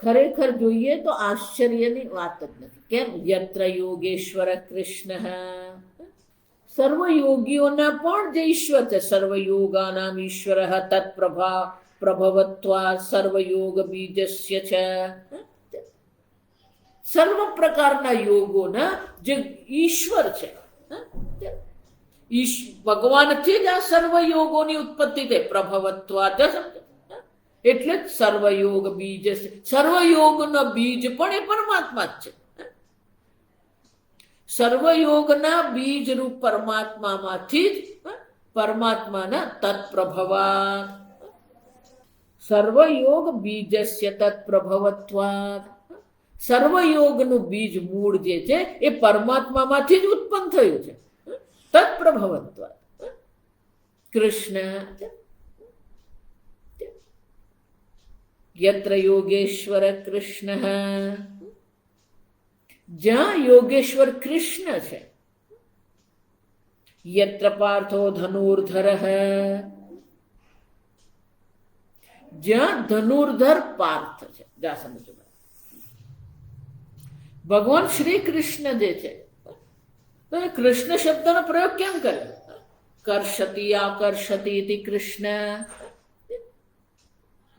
ખરેખર જોઈએ તો આશ્ચર્યની વાત જ નથી. કેમ? યત્ર યોગેશ્વર કૃષ્ણ, સર્વયોગીઓના પણ જે ઈશ્વર છે, સર્વયોગાનામ ઈશ્વર તત્પ્રભવત્વા સર્વયોગ બીજસ્ય છે. સર્વ પ્રકારના યોગોના જે ઈશ્વર છે, ભગવાનથી જ આ સર્વયોગોની ઉત્પત્તિ થઈ. પ્રભવત્વા એટલે જ સર્વયોગ બીજ, સર્વયોગનો બીજ પણ એ પરમાત્મા જ છે. સર્વયોગના બીજ રૂપ પરમાત્મામાંથી જ પરમાત્માના તત્પ્રભવાત, સર્વયોગ બીજસ્ય તત્પ્રભવત્વાત. સર્વયોગનું બીજ મૂળ જે છે એ પરમાત્મામાંથી જ ઉત્પન્ન થયું છે. તત્પ્રભવત્વાત કૃષ્ણ. યત્ર યોગેશ્વર કૃષ્ણ, જ્યાં યોગેશ્વર કૃષ્ણ છે. યત્ર પાર્થો ધનુર્ધર, જ્યાં ધનુર્ધર પાર્થ છે. ભગવાન શ્રી કૃષ્ણ જે છે, તો એ કૃષ્ણ શબ્દનો પ્રયોગ કેમ કર્યો? કર્ષતી આકર્ષતી ઇતિ કૃષ્ણ,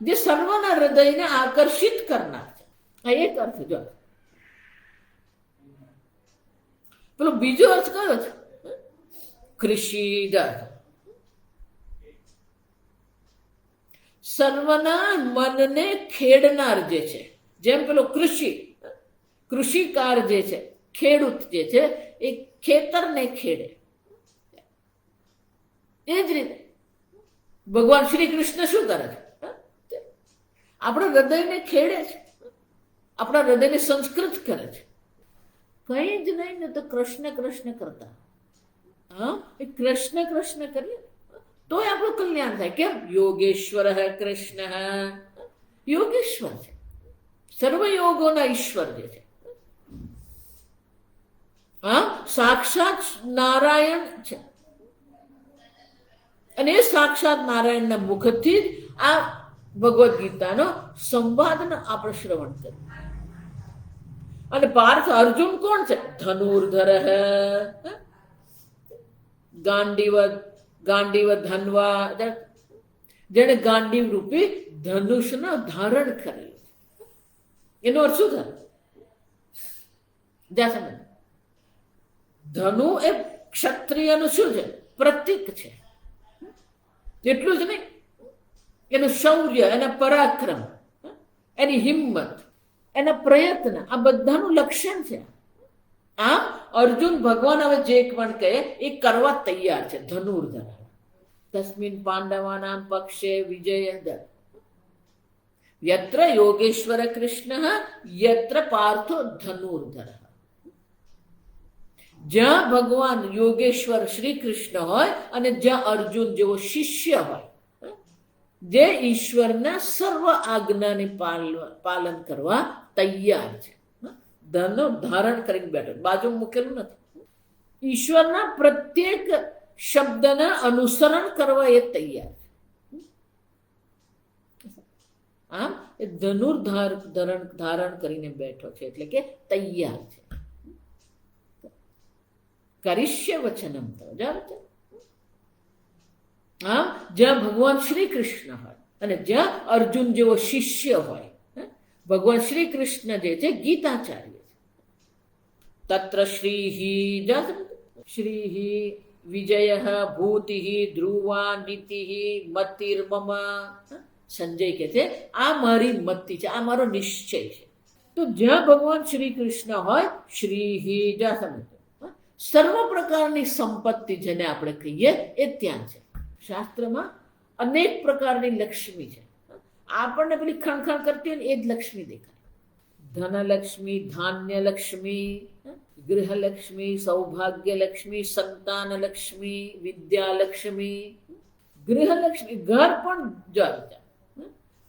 જે સર્વના હૃદયને આકર્ષિત કરનાર છે. આ એક અર્થ. જો પેલો બીજો અર્થ કયો છે? કૃષિદ, સર્વના મનને ખેડનાર જે છે. જેમ પેલો કૃષિકાર જે છે, ખેડૂત જે છે, એ ખેતરને ખેડે. એ જ રીતે ભગવાન શ્રી કૃષ્ણ શું કરે છે? આપણા હૃદયને ખેડે છે, આપણા હૃદયને સંસ્કૃત કરે છે. કઈ જ નહીં ને તો કૃષ્ણ કૃષ્ણ કરતા. હા, એ કૃષ્ણ કૃષ્ણ કરીએ તોય આપણું કલ્યાણ થાય. કેમ? યોગેશ્વર કૃષ્ણ, યોગેશ્વર છે, સર્વયોગોના ઈશ્વર જે છે. હા, સાક્ષાત નારાયણ છે. અને એ સાક્ષાત નારાયણના મુખથી જ આ ભગવદ્ ગીતાનો સંવાદનો આપણે શ્રવણ કર્યું. અને પાર્થ અર્જુન કોણ છે? ધનુર્ધર, ગાંડીવ ધનવા, જેને ગાંડીવ રૂપી ધનુષનો ધારણ કરેલું. એનો અર્થ શું થાય? જ્યાં સમજ, ધનુ એ ક્ષત્રિયનું શું છે? પ્રતીક છે. એટલું જ નહીં, એનું શૌર્ય, એના પરાક્રમ, એની હિંમત, એના પ્રયત્ન, આ બધાનું લક્ષણ છે. આમ અર્જુન ભગવાન હવે જે પણ કહે એ કરવા તૈયાર છે. ધનુર્ધર તસ્મિન પાંડવાનામ પક્ષે વિજય યત્ર યોગેશ્વર કૃષ્ણ યત્ર પાર્થો ધનુર્ધર. જ્યાં ભગવાન યોગેશ્વર શ્રી કૃષ્ણ હોય અને જ્યાં અર્જુન જેવો શિષ્ય હોય, જે ઈશ્વરના સર્વ આજ્ઞાને પાલન કરવા તૈયાર છે. ધનનો ધારણ કરીને બેઠો, બાજુ મૂકેલું નથી. ઈશ્વરના પ્રત્યેક શબ્દના અનુસરણ કરવા એ તૈયાર છે. આમ એ ધારણ કરીને બેઠો છે, એટલે કે તૈયાર છે. કરિષ્ય વચનમ તો આમ જ્યાં ભગવાન શ્રી કૃષ્ણ હોય અને જ્યાં અર્જુન જેવો શિષ્ય હોય, ભગવાન શ્રી કૃષ્ણ જે છે ગીતાચાર્ય છે. તત્ર શ્રીઃ વિજય ભૂતિ ધ્રુવા નીતિ મતિર્મમ. સંજય કે છે આ મારી મતિ છે, આ મારો નિશ્ચય છે. તો જ્યાં ભગવાન શ્રી કૃષ્ણ હોય, શ્રીઃ સર્વ પ્રકારની સંપત્તિ જેને આપણે કહીએ એ ત્યાં છે. શાસ્ત્રમાં અનેક પ્રકારની લક્ષ્મી છે. આપણને પેલી ખણખણ કરતી હોય ને એ જ લક્ષ્મી દેખાય. ધનલક્ષ્મી, ધાન્યલક્ષ્મી, ગૃહલક્ષ્મી, સૌભાગ્યલક્ષ્મી, સંતાનલક્ષ્મી, વિદ્યાલક્ષ્મી. ગૃહલક્ષ્મી ઘર પણ જાય,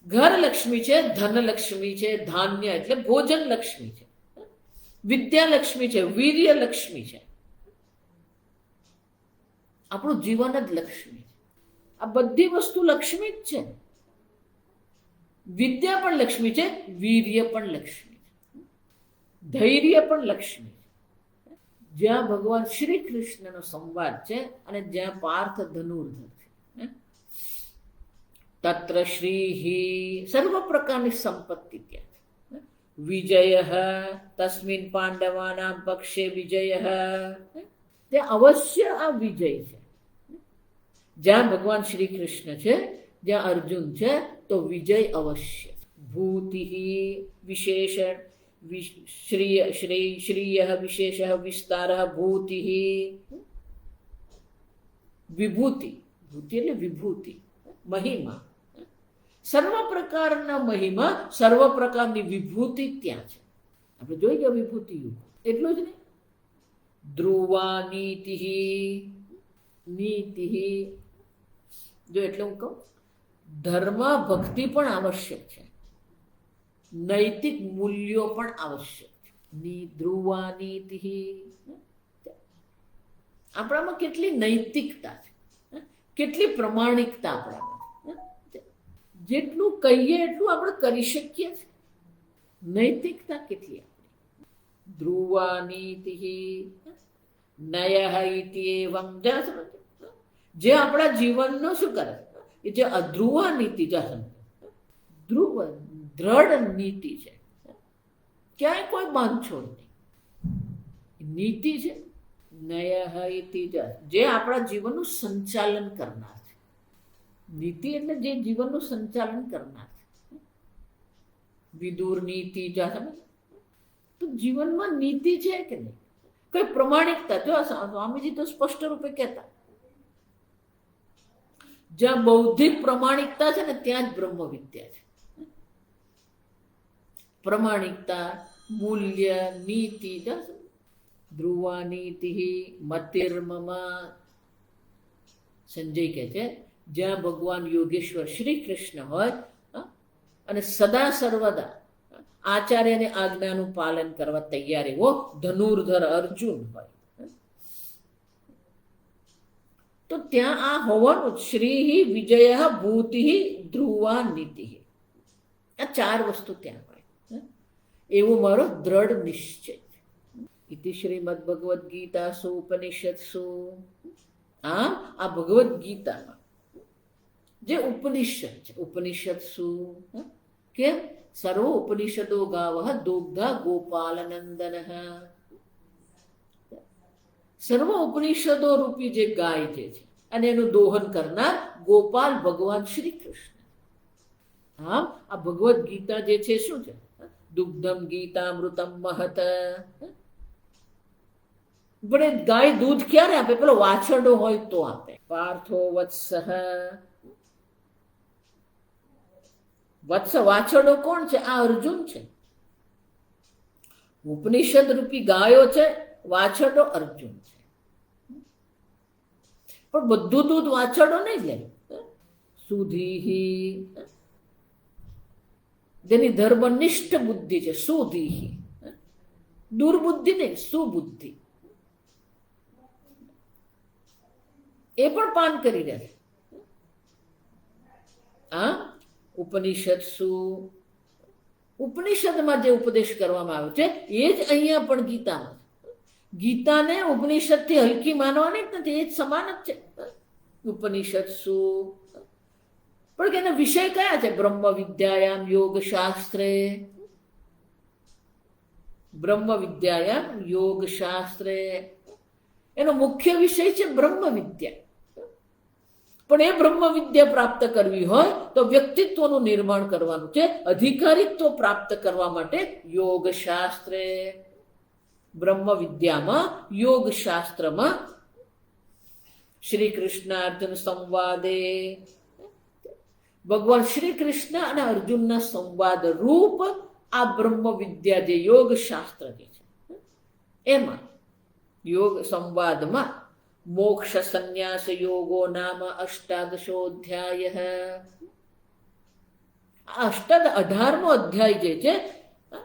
ઘર લક્ષ્મી છે, ધનલક્ષ્મી છે, ધાન્ય એટલે ભોજન લક્ષ્મી છે, વિદ્યાલક્ષ્મી છે, વીર્યલક્ષ્મી છે. આપણું જીવન જ લક્ષ્મી છે. આ બધી વસ્તુ લક્ષ્મી જ છે. વિદ્યા પણ લક્ષ્મી છે, વીર્ય પણ લક્ષ્મી છે, ધૈર્ય પણ લક્ષ્મી છે. જ્યાં ભગવાન શ્રી કૃષ્ણનો સંવાદ છે અને જ્યાં પાર્થ ધનુર્ધર છે, તત્ર શ્રીઃ સર્વ પ્રકારની સંપત્તિ ત્યાં છે. વિજય તસ્મિન પાંડવાના પક્ષે વિજય, તે અવશ્ય આ વિજય છે. જ્યાં ભગવાન શ્રી કૃષ્ણ છે, જ્યાં અર્જુન છે, તો વિજય અવશ્ય. ભૂતિ વિશેષણ શ્રીય વિશેષ વિસ્તાર ભૂતિ. વિભૂતિ, ભૂતિ એટલે વિભૂતિ, મહિમા, સર્વ પ્રકારના મહિમા, સર્વ પ્રકારની વિભૂતિ ત્યાં છે. આપણે જોઈ ગયા વિભૂતિ યુગ એટલું જ નહીં. ધ્રુવા નીતિ, નીતિ જો એટલે હું કહું, ધર્મ ભક્તિ પણ આવશ્યક છે, નૈતિક મૂલ્યો પણ આવશ્યક છે. ધ્રુવા નીતિ, આપણામાં કેટલી નૈતિકતા છે, કેટલી પ્રમાણિકતા આપણામાં. જેટલું કહીએ એટલું આપણે કરી શકીએ છીએ. નૈતિકતા કેટલી આપણી. ધ્રુવા નીતિ નય ઇતિ એવં, જે આપણા જીવનનો શું કરે એ જે અધ્રુવા નીતિ, ધ્રુવ દ્રઢ નીતિ છે, ક્યાંય કોઈ બાંધછોડ નહીં, નીતિ છે. નય ઇતિ જે આપણા જીવનનું સંચાલન કરનાર છે. નીતિ એટલે જે જીવનનું સંચાલન કરનાર છે. વિદુર નીતિ તો જીવનમાં નીતિ છે કે નહીં, કઈ પ્રમાણિકતા. જો સ્વામીજી તો સ્પષ્ટ રૂપે કહેતા, જ્યાં બૌદ્ધિક પ્રમાણિકતા છે ને ત્યાં જ બ્રહ્મ વિદ્યા છે. પ્રમાણિકતા, મૂલ્ય, નીતિ, ધ્રુવા નીતિ મતિર્મમા. સંજય કહે છે જ્યાં ભગવાન યોગેશ્વર શ્રી કૃષ્ણ હોય અને સદા સર્વદા આચાર્યને આજ્ઞાનું પાલન કરવા તૈયાર એવો ધનુર્ધર અર્જુન હોય, તો ત્યાં આ હોવાનું શ્રી વિજય ભૂતિ ધ્રુવા નીતિ. આ ચાર વસ્તુ ત્યાં હોય એવો મારો દ્રઢ નિશ્ચય. ઇતિ શ્રીમદ ભગવદ્ ગીતાસુ ઉપનિષત્સુ. આ ભગવદ્ ગીતામાં જે ઉપનિષદ છે, ઉપનિષત્સુ કે સર્વ ઉપનિષદો ગાવઃ દુગ્ધા ગોપાલનંદન. સર્વ ઉપનિષદો રૂપી જે ગાય જે છે અને એનું દોહન કરનાર ગોપાલ ભગવાન શ્રી કૃષ્ણ. આમ આ ભગવદ્ ગીતા જે છે શું છે? દુગ્ધમ ગીતામૃતમ મહત. પણ ગાય દૂધ ક્યારે આપે? પેલો વાછરડો હોય તો આપે. પાર્થો વત્સઃ. વત્સ વાછરડો કોણ છે? આ અર્જુન છે. ઉપનિષદ રૂપી ગાયો છે, વાછરડો અર્જુન છે. પણ બધું દૂધ વાછરડો નહીં લે. સુધીહી, જેની ધર્મનિષ્ઠ બુદ્ધિ છે, સુધીહી. દુર્બુદ્ધિ નહીં, સુબુદ્ધિ. એ પણ પાન કરી રહે. આ ઉપનિષદ શું? ઉપનિષદમાં જે ઉપદેશ કરવામાં આવ્યો છે એ જ અહીંયા પણ ગીતામાં. ગીતાને ઉપનિષદથી હલકી માનવાની જ નથી, એ જ સમાન જ છે. ઉપનિષદ શું? પણ એના વિષય કયા છે? બ્રહ્મ વિદ્યાયામ યોગ શાસ્ત્રે. બ્રહ્મ વિદ્યાયામ યોગ શાસ્ત્રે એનો મુખ્ય વિષય છે બ્રહ્મ વિદ્યા. પણ એ બ્રહ્મ વિદ્યા પ્રાપ્ત કરવી હોય તો વ્યક્તિત્વનું નિર્માણ કરવાનું છે. અધિકારીત્વ પ્રાપ્ત કરવા માટે યોગ શાસ્ત્રે, બ્રહ્મ વિદ્યામાં, યોગ શાસ્ત્રમાં શ્રી કૃષ્ણ અર્જુન સંવાદે, ભગવાન શ્રી કૃષ્ણ અને અર્જુનના સંવાદ રૂપ આ બ્રહ્મ વિદ્યા જે યોગ શાસ્ત્ર જે છે એમાં યોગ સંવાદમાં મોક્ષ સંન્યાસ યોગો નામ અષ્ટાદશોધ્યાય. 18મો અધ્યાય જે છે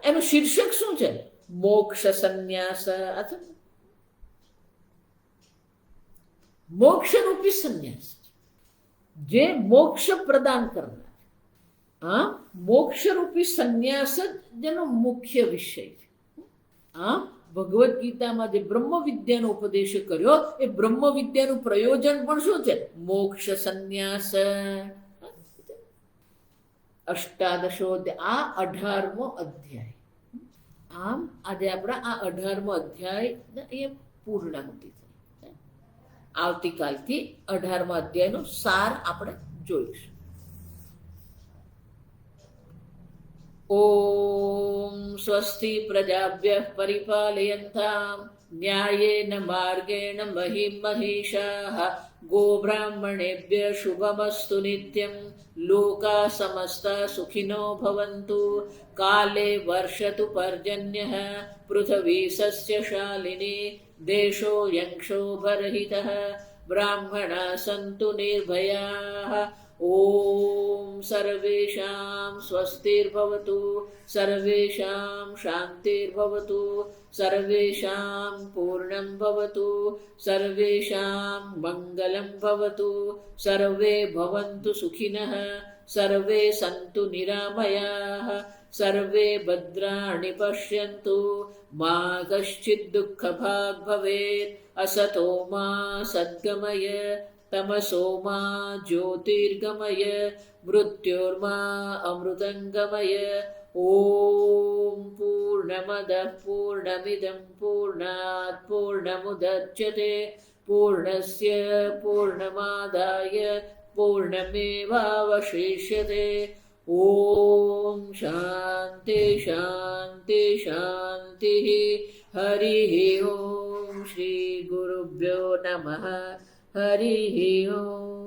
એનું શીર્ષક શું છે? મોક્ષ સંન્યાસ. મોક્ષ રૂપી સંન્યાસ જે મોક્ષ પ્રદાન કરનાર. આ મોક્ષ રૂપી સંન્યાસ જ જેનો મુખ્ય વિષય છે. આ ભગવદ્ ગીતામાં જે બ્રહ્મ વિદ્યાનો ઉપદેશ કર્યો એ બ્રહ્મ વિદ્યાનું પ્રયોજન પણ શું છે? મોક્ષ સંન્યાસ. અષ્ટાદશોધ્યાય, આ 18મો અધ્યાય. આમ આજે આપણા આ 18મો અધ્યાય એ પૂર્ણાહુતિ થઈ. આવતીકાલથી 18મા અધ્યાયનો સાર આપણે જોઈશું. ઓમ સ્વસ્તિ પ્રજાભ્યઃ પરિપાલયન્તામ ન્યાયેન માર્ગેણ મહિં મહિષાઃ ગોબ્રાહ્મણેભ્યઃ શુભમસ્તુ નિત્યં લોકા સમસ્તા સુખિનો ભવન્તુ કાલે વર્ષતુ પર્જન્યઃ પૃથ્વી સસ્યશાલિની દેશોऽયં ક્ષોભરહિતઃ બ્રાહ્મણા સन्तુ નિર્ભયાઃ. ઓમ સર્વેષાં સ્વસ્તિર્ભવતુ, સર્વેષાં શાંતિર્ભવતુ, સર્વેષાં પૂર્ણં ભવતુ, સર્વેષાં મંગલં ભવતુ, સર્વે ભવन्तુ સુખિનઃ, સર્વે સन्तુ નિરામયાઃ, સર્વે ભદ્રાણિ પશ્યन्तુ મા કશ્ચિદ દુઃખભાગ ભવેत्. અસતો મા સદ્ગમય, તમસો મા જ્યોતિર્ગમય, મૃત્યોર્મા અમૃતંગમય. ઓમ પૂર્ણમદઃ પૂર્ણમિદં પૂર્ણાત પૂર્ણમુદચ્યતે પૂર્ણસ્ય પૂર્ણમાદાય પૂર્ણમેવાવશિષ્યતે. ઓમ શાંતિ શાંતિ શાંતિ. હરિ ઓમ. શ્રી ગુરુભ્યો નમઃ. હરિ ઓમ.